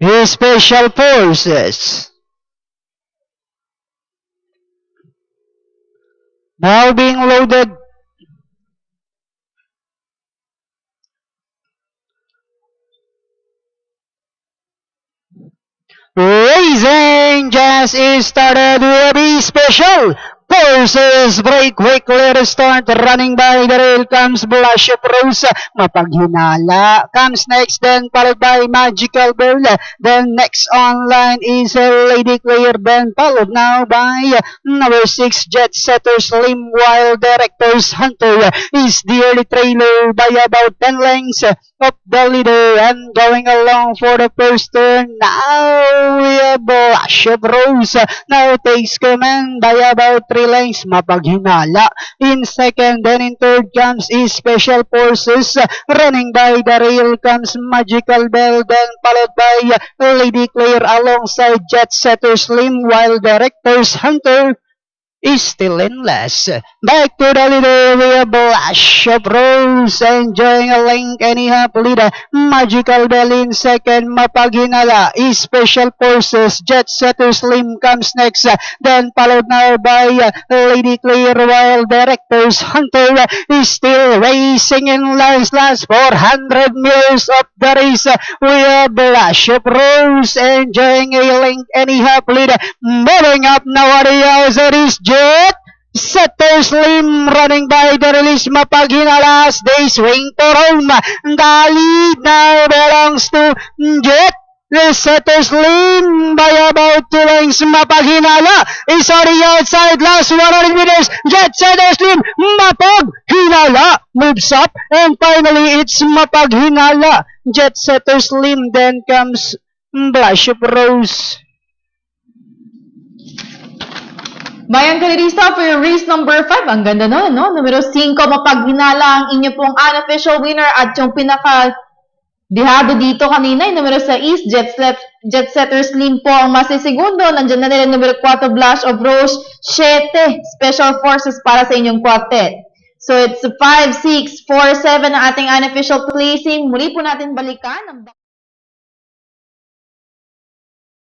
Special Forces. Now being loaded. Racing just is started with a special forces break quickly restart running by the rail comes Blush of Rose mapaghinala comes next then followed by Magical Bell then next online is Lady Claire then followed now by number 6 Jet Setter Slim while Director's Hunter is the early trailer by about 10 lengths of the leader and going along for the first turn. Now we have Blush of Rose. Now takes command by about 3 lengths. Mapaghinala. In second, then in third comes is Special Forces. Running by the rail comes Magical Bell. Then followed by Lady Claire alongside Jet Setter Slim while Director's Hunter is still in last. Back to the leader, we have Blush of Rose enjoying a link and a half leader. Magical Bell in second, mapaghinala is Special Forces. Jet Setter Slim comes next, then followed now by Lady Claire while Director's Hunter is still racing in last 400 meters of the race. We have Blush of Rose enjoying a link and a half leader. Moving up now, the other is Jet Setter Slim running by the release mapaghinala as they swing to home. The lead now belongs to Jet Setter Slim by about 2 lengths. Mapaghinala is on the outside last 100 meters. Jet Setter Slim mapaghinala moves up and finally it's mapaghinala. Jet Setter Slim, then comes Blush of Rose. Bayan Galerista for your race number 5. Ang ganda no, no? Numero 5, mapaghinala ang inyo pong unofficial winner at yung pinaka-dihado dito kanina, yung numero 6, Jet Setter Slim po ang masisegundo. Nandiyan na nila numero 4, Blush of Rose, 7, Special Forces para sa inyong quartet. So it's 5, 6, 4, 7 ang ating unofficial placing. Muli po natin balikan ang